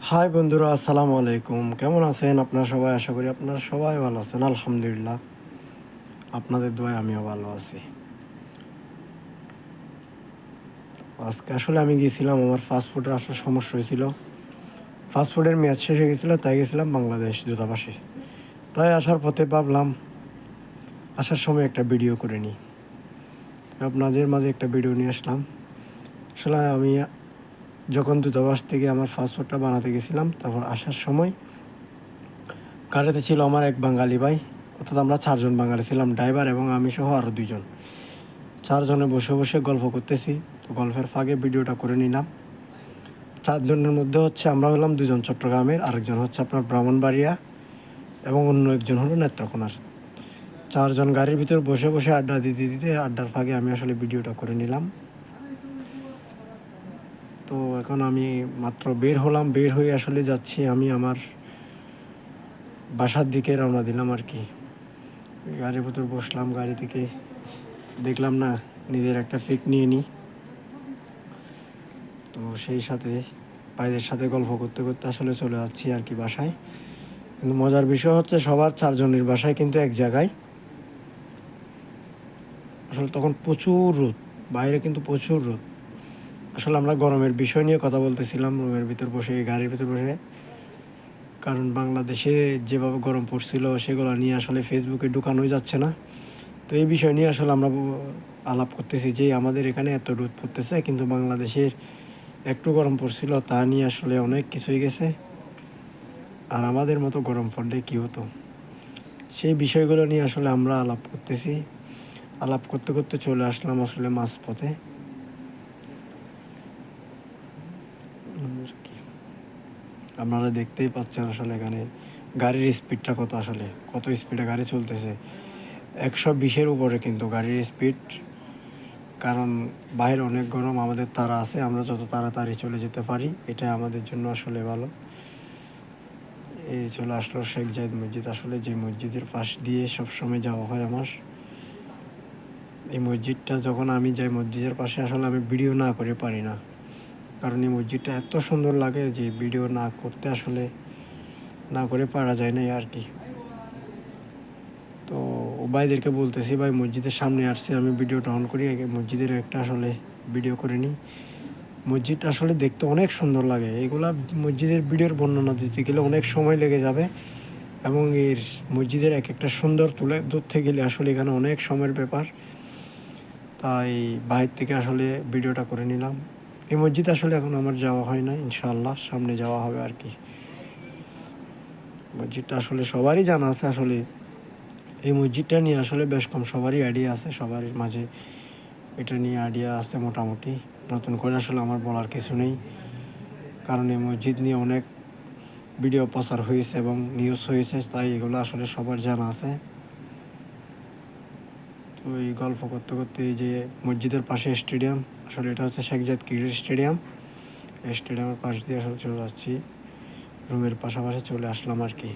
High বন্ধুরা, আসসালামু আলাইকুম। কেমন আছেন আপনারা সবাই? আশা করি আপনারা সবাই ভালো আছেন। আলহামদুলিল্লাহ, আপনাদের দোয়ায় আমিও ভালো আছি। আজকে আসলে আমি গিয়েছিলাম, আমার ফাস্টফুডের আসলে সমস্যা হয়েছিল। ফাস্টফুডের মেয়াদ শেষ হয়ে গেছিলো, তাই গেছিলাম বাংলাদেশ দূতাবাসে। তাই আসার পথে ভাবলাম আসার সময় একটা ভিডিও করে নিই। আপনাদের মাঝে একটা ভিডিও নিয়ে আসলাম। আসলে আমি যখন দূতাবাস থেকে আমার ফাস্টফুডটা বানাতে গেছিলাম, তারপর আসার সময় গাড়িতে ছিল আমার এক বাঙালি ভাই, অর্থাৎ আমরা 4 জন বাঙালি ছিলাম, ড্রাইভার এবং আমি সহ আরও 2 জন। 4 জনে বসে বসে গল্প করতেছি। তো গল্পের ফাঁকে ভিডিওটা করে নিলাম। 4 জনের মধ্যে হচ্ছে আমরা হলাম 2 জন চট্টগ্রামের, আরেকজন হচ্ছে আপনার ব্রাহ্মণবাড়িয়া এবং অন্য একজন হলো নেত্রকোনার। 4 জন গাড়ির ভিতর বসে বসে আড্ডা দিতে দিতে আড্ডার ফাঁকে আমি আসলে ভিডিওটা করে নিলাম। তো এখন আমি মাত্র বের হলাম, বের হয়ে আসলে যাচ্ছি আমি আমার বাসার দিকে রওনা দিলাম আর কি। গাড়ির ভিতর বসলাম, গাড়ি থেকে দেখলাম না নিজের একটা পিক নিয়ে নিই। তো সেই সাথে ভাইদের সাথে গল্প করতে করতে আসলে চলে যাচ্ছি আর কি বাসায়। কিন্তু মজার বিষয় হচ্ছে সবার 4 জনের বাসায় কিন্তু এক জায়গায়। আসলে তখন প্রচুর রোদ, বাইরে কিন্তু প্রচুর রোদ। আসলে আমরা গরমের বিষয় নিয়ে কথা বলতেছিলাম রুমের ভিতর বসে, গাড়ির ভিতর বসে। কারণ বাংলাদেশে যেভাবে গরম পড়ছিল সেগুলো নিয়ে আসলে ফেসবুকে ঢুকানোই যাচ্ছে না। তো এই বিষয় নিয়ে আসলে আমরা আলাপ করতেছি যে আমাদের এখানে এত রোদ পড়তেছে, কিন্তু বাংলাদেশের একটু গরম পড়ছিল তা নিয়ে আসলে অনেক কিছুই গেছে। আর আমাদের মতো গরম পড়লে কী হতো, সেই বিষয়গুলো নিয়ে আসলে আমরা আলাপ করতেছি। আলাপ করতে করতে চলে আসলাম আসলে মাঝপথে। আপনারা দেখতেই পাচ্ছেন আসলে এখানে গাড়ির স্পিডটা কত, আসলে কত স্পিডে গাড়ি চলতেছে। 120-এর উপরে কিন্তু গাড়ির স্পিড। কারণ বাইরে অনেক গরম, আমাদের তাড়া আছে, আমরা যত তাড়াতাড়ি চলে যেতে পারি এটা আমাদের জন্য আসলে ভালো। এই চলে আসলো শেখ জায়েদ মসজিদ, আসলে যে মসজিদের পাশ দিয়ে সবসময় যাওয়া হয় আমার। এই মসজিদটা যখন আমি যাই মসজিদের পাশে, আসলে আমি ভিডিও না করে পারি না, কারণ এই মসজিদটা এত সুন্দর লাগে যে ভিডিও না করতে আসলে না করে পারা যায় না আর কি। তো ভাইদেরকে বলতেছি, ভাই মসজিদের সামনে আসছে, আমি ভিডিওটা অন করি, মসজিদের একটা আসলে ভিডিও করে নিই। মসজিদটা আসলে দেখতে অনেক সুন্দর লাগে। এগুলা মসজিদের ভিডিওর বর্ণনা দিতে গেলে অনেক সময় লেগে যাবে, এবং এর মসজিদের এক একটা সুন্দর তুলে ধরতে গেলে আসলে এখানে অনেক সময়ের ব্যাপার। তাই বাইরে থেকে আসলে ভিডিওটা করে নিলাম। এই মসজিদ আসলে এখন আমার যাওয়া হয় না, ইনশাআল্লাহ সামনে যাওয়া হবে আর কি। মসজিদটা আসলে সবারই জানা আছে। আসলে এই মসজিদটা নিয়ে আসলে বেশ কম সবারই আইডিয়া আছে, সবার মাঝে এটা নিয়ে আইডিয়া আছে মোটামুটি। নতুন করে আসলে আমার বলার কিছু নেই, কারণ এই মসজিদ নিয়ে অনেক ভিডিও প্রচার হয়েছে এবং নিউজ হয়েছে, তাই এগুলো আসলে সবার জানা আছে। তো এই গল্প করতে করতে এই যে মসজিদের পাশে স্টেডিয়াম, আসলে এটা হচ্ছে শেখ জায়েদ ক্রিকেট স্টেডিয়াম। এই স্টেডিয়ামের পাশ দিয়ে আসলে চলে যাচ্ছি, রুমের পাশাপাশি চলে আসলাম আর কি।